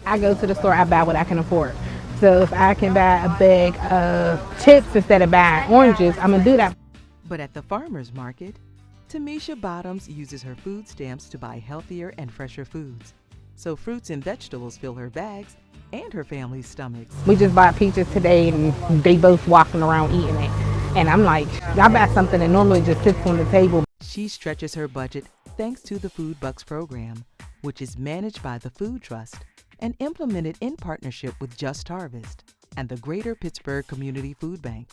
I go to the store, I buy what I can afford. So if I can buy a bag of chips instead of buying oranges, I'm gonna do that. But at the farmer's market, TAMEESHA Bottoms uses her food stamps to buy healthier and fresher foods. So fruits and vegetables fill her bags and her family's stomachs. We just bought peaches today and they both walking around eating it. And I'm like, I buy something that normally just sits on the table. She stretches her budget thanks to the Food Bucks program, which is managed by the Food Trust and implemented in partnership with Just Harvest and the Greater Pittsburgh Community Food Bank.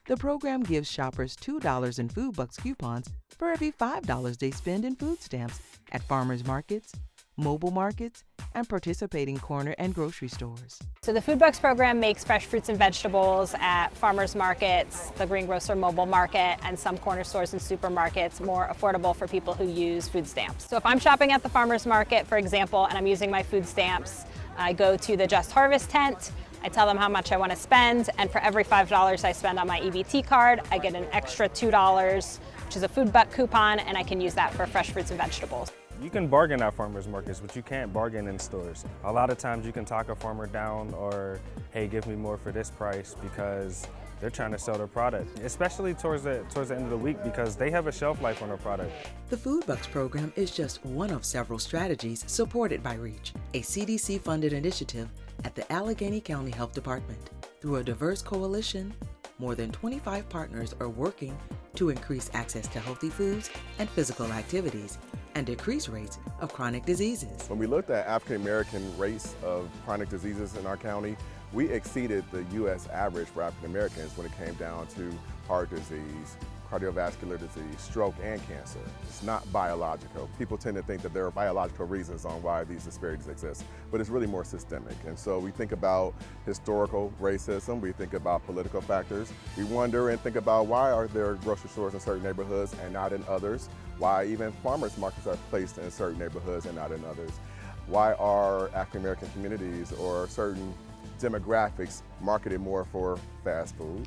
The program gives shoppers $2 in Food Bucks coupons for every $5 they spend in food stamps at farmers markets, mobile markets, and participating corner and grocery stores. So the Food Bucks program makes fresh fruits and vegetables at farmers markets, the greengrocer mobile market, and some corner stores and supermarkets more affordable for people who use food stamps. So if I'm shopping at the farmers market, for example, and I'm using my food stamps, I go to the Just Harvest tent, I tell them how much I want to spend, and for every $5 I spend on my EBT card, I get an extra $2, which is a Food Buck coupon, and I can use that for fresh fruits and vegetables. You can bargain at farmers markets, but you can't bargain in stores. A lot of times you can talk a farmer down or, hey, give me more for this price because they're trying to sell their product, especially towards the end of the week because they have a shelf life on their product. The Food Bucks program is just one of several strategies supported by REACH, a CDC-funded initiative at the Allegheny County Health Department. Through a diverse coalition, more than 25 partners are working to increase access to healthy foods and physical activities and decrease rates of chronic diseases. When we looked at African American rates of chronic diseases in our county, we exceeded the U.S. average for African Americans when it came down to heart disease, cardiovascular disease, stroke, and cancer. It's not biological. People tend to think that there are biological reasons on why these disparities exist, but it's really more systemic. And so we think about historical racism, we think about political factors. We wonder and think about why are there grocery stores in certain neighborhoods and not in others? Why even farmers markets are placed in certain neighborhoods and not in others? Why are African American communities or certain demographics marketed more for fast food,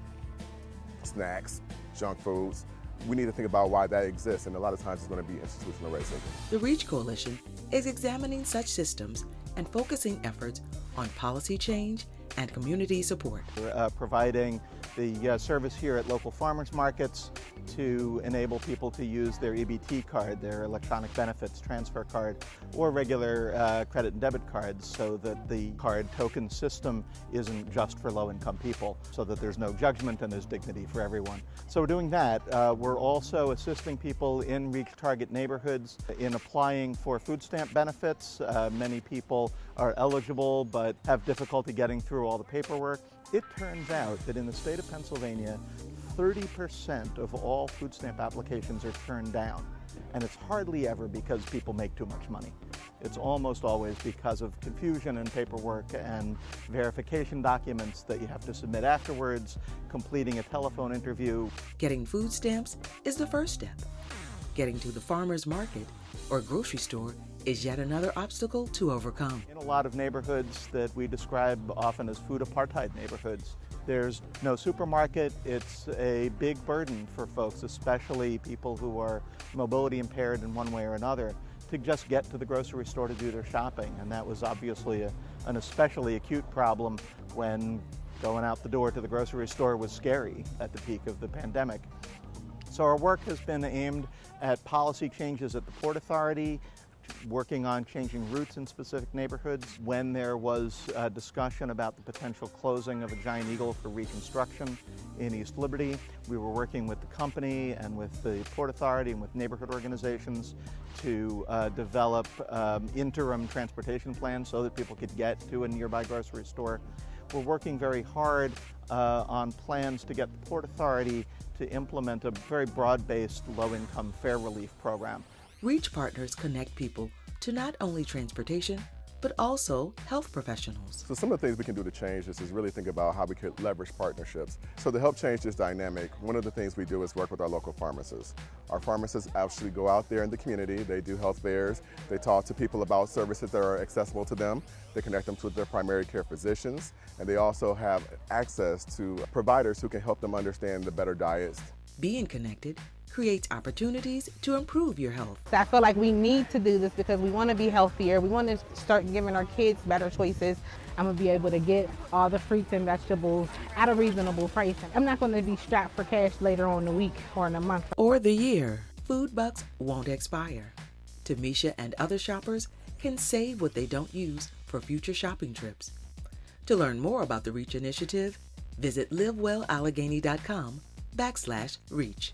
snacks, junk foods? We need to think about why that exists, and a lot of times it's going to be institutional racism. The REACH Coalition is examining such systems and focusing efforts on policy change and community support. We're providing the service here at local farmers markets to enable people to use their EBT card, their electronic benefits transfer card, or regular credit and debit cards so that the card token system isn't just for low-income people, so that there's no judgment and there's dignity for everyone. So we're doing that. We're also assisting people in REACH target neighborhoods in applying for food stamp benefits. Many people are eligible but have difficulty getting through all the paperwork. It turns out that in the state of Pennsylvania, 30% of all food stamp applications are turned down. And it's hardly ever because people make too much money. It's almost always because of confusion and paperwork and verification documents that you have to submit afterwards, completing a telephone interview. Getting food stamps is the first step. Getting to the farmer's market or grocery store is yet another obstacle to overcome. In a lot of neighborhoods that we describe often as food apartheid neighborhoods, there's no supermarket. It's a big burden for folks, especially people who are mobility impaired in one way or another, to just get to the grocery store to do their shopping. And that was obviously an especially acute problem when going out the door to the grocery store was scary at the peak of the pandemic. So our work has been aimed at policy changes at the Port Authority, working on changing routes in specific neighborhoods. When there was a discussion about the potential closing of a Giant Eagle for reconstruction in East Liberty, we were working with the company and with the Port Authority and with neighborhood organizations to develop interim transportation plans so that people could get to a nearby grocery store. We're working very hard on plans to get the Port Authority to implement a very broad-based low-income fare relief program. REACH partners connect people to not only transportation, but also health professionals. So some of the things we can do to change this is really think about how we could leverage partnerships. So to help change this dynamic, one of the things we do is work with our local pharmacists. Our pharmacists actually go out there in the community, they do health fairs, they talk to people about services that are accessible to them, they connect them to their primary care physicians, and they also have access to providers who can help them understand the better diets, Being connected creates opportunities to improve your health. So I feel like we need to do this because we want to be healthier. We want to start giving our kids better choices. I'm going to be able to get all the fruits and vegetables at a reasonable price. I'm not going to be strapped for cash later on in the week or in a month. Or the year. Food bucks won't expire. TAMEESHA and other shoppers can save what they don't use for future shopping trips. To learn more about the REACH initiative, visit livewellallegheny.com/reach.